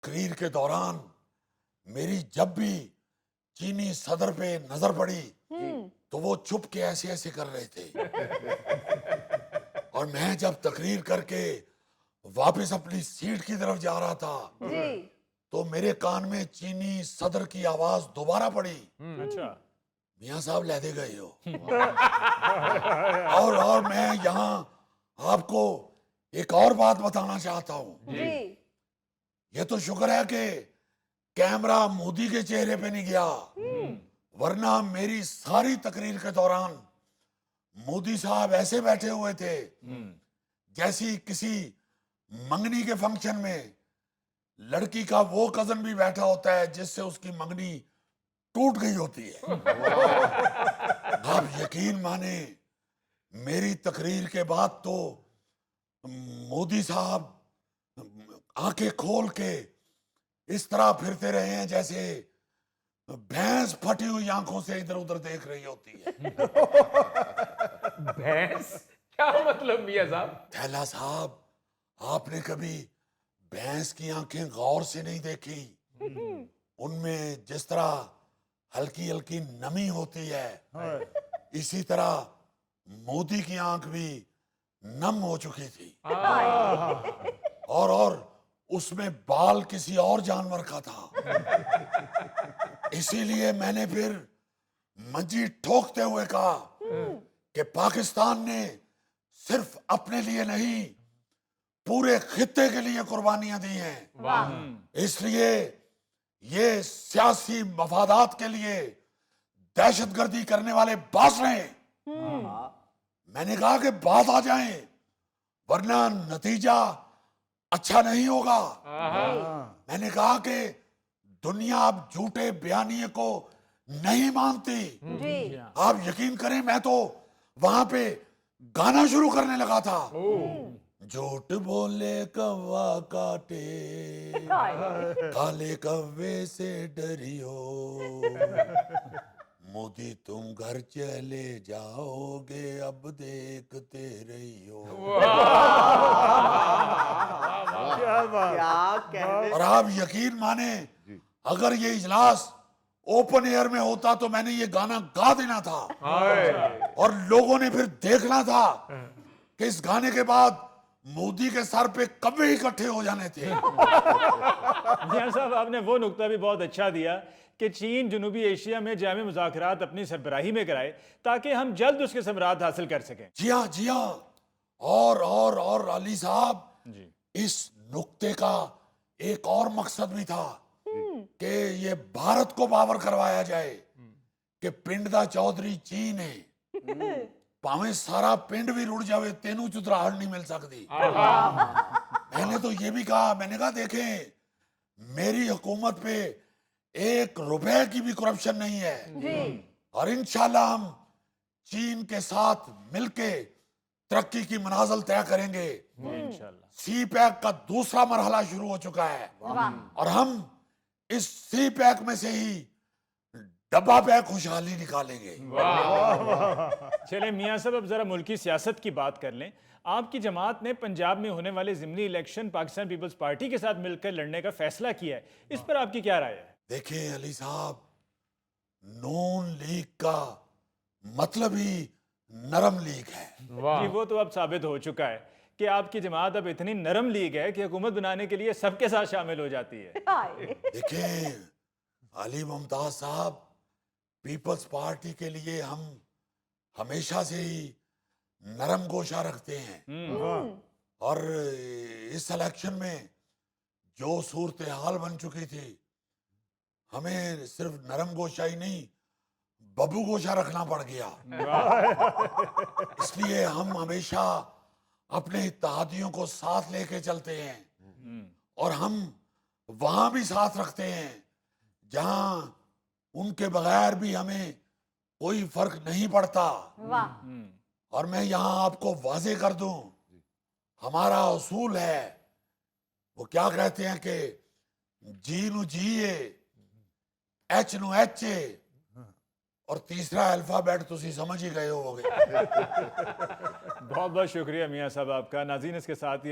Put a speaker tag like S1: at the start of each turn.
S1: तकरीर के दौरान मेरी जब भी चीनी सदर पे नजर पड़ी तो वो चुप के ऐसे ऐसे कर रहे थे। और मैं जब तकरीर करके वापस अपनी सीट की तरफ जा रहा था
S2: जी।
S1: तो मेरे कान में चीनी सदर की आवाज दोबारा पड़ी,
S3: अच्छा।
S1: मियां साहब लहदे गए हो। और मैं यहाँ आपको एक और बात बताना चाहता हूँ।
S2: जी।
S1: ये तो शुक्र है कि कैमरा मोदी के चेहरे पे नहीं गया, वरना मेरी सारी तकरीर के दौरान मोदी साहब ऐसे बैठे हुए थे जैसी किसी मंगनी के फंक्शन में लड़की का वो कजन भी बैठा होता है जिससे उसकी मंगनी टूट गई होती है। आप यकीन माने, मेरी तकरीर के बाद तो मोदी साहब आंखें खोल के इस तरह फिरते रहे हैं जैसे भैंस फटी हुई आंखों से इधर उधर देख रही होती है।
S3: भैंस क्या मतलब मियां साहब?
S1: थैला साहब, आपने कभी भैंस की आंखें गौर से नहीं देखी? उनमें जिस तरह हल्की हल्की नमी होती है, इसी तरह मोदी की आंख भी नम हो चुकी थी। और उसमें बाल किसी और जानवर का था। इसीलिए मैंने फिर मंजी ठोकते हुए कहा कि पाकिस्तान ने सिर्फ अपने लिए नहीं पूरे खित्ते के लिए कुर्बानियां दी हैं। इसलिए ये सियासी मफादात के लिए दहशतगर्दी करने वाले बाज रहे। मैंने कहा कि बात आ जाए, वरना नतीजा अच्छा नहीं होगा। मैंने कहा कि दुनिया अब झूठे बयानिए को नहीं मानती।
S2: जी।
S1: आप यकीन करें, मैं तो वहां पे गाना शुरू करने लगा था। झूठ बोले कौवा काटे, काले कौवे से डरियो, मोदी तुम घर चले जाओगे अब देखते रहियो।
S4: क्या बात।
S2: क्या कहने।
S1: और आप यकीन माने, अगर ये इजलास ओपन एयर में होता तो मैंने ये गाना गा देना था और लोगों ने फिर देखना था कि इस गाने के बाद मोदी के सर पे कब्बे इकट्ठे हो जाने थे।
S3: मियां साहब, आपने वो नुक्ता भी बहुत अच्छा दिया कि चीन जनूबी एशिया में जामे मुज़ाकरात अपनी सरबराही में कराए ताकि हम जल्द उसके समरात हासिल कर सकें।
S1: जी हाँ। और अली साहब,
S3: जी।
S1: इस नुक्ते का एक और मकसद भी था कि ये भारत को बावर करवाया जाए कि पिंड दा चौधरी चीन है, भावें सारा पिंड भी रुड़ जावे तेनू चुतराहट नहीं मिल सकती। मैंने तो ये भी कहा, मैंने कहा देखें, मेरी हुकूमत पे 1 रुपए की भी करप्शन नहीं है और इंशाल्लाह हम चीन के साथ मिलके तरक्की की मनाजिल तय करेंगे।
S3: इंशाल्लाह।
S1: सी पैक का दूसरा मरहला शुरू हो चुका है और हम इस सी पैक में से ही डब्बा पैक खुशहाली निकालेंगे।
S3: चले मियां साहब, अब जरा मुल्की सियासत की बात कर लें। आपकी जमात ने पंजाब में होने वाले ज़िमनी इलेक्शन पाकिस्तान पीपल्स पार्टी के साथ मिलकर लड़ने का फैसला किया है, इस पर आपकी क्या राय है?
S1: देखें अली साहब, नून लीग का मतलब ही नरम लीग है।
S3: जी, वो तो अब साबित हो चुका है कि आपकी जमात अब इतनी नरम लीग है कि हुकूमत बनाने के लिए सबके साथ शामिल हो जाती है।
S1: देखें अली मुमताज साहब, पीपल्स पार्टी के लिए हम हमेशा से ही नरम गोशा रखते हैं और इस इलेक्शन में जो सूरत हाल बन चुकी थी, हमें सिर्फ नरम गोशा ही नहीं बबू गोशा रखना पड़ गया। इसलिए हम हमेशा अपने इत्तेहादियों को साथ लेके चलते हैं और हम वहां भी साथ रखते हैं जहां उनके बगैर भी हमें कोई फर्क नहीं पड़ता। और मैं यहां आपको वाजे कर दूं, हमारा उसूल है, वो क्या कहते हैं कि जी नु जीए, एच नु एच और तीसरा अल्फाबेट तुसी समझ ही गए होगे।
S3: बहुत बहुत शुक्रिया मियां साहब आपका। नाज़रीन, इसके साथ ही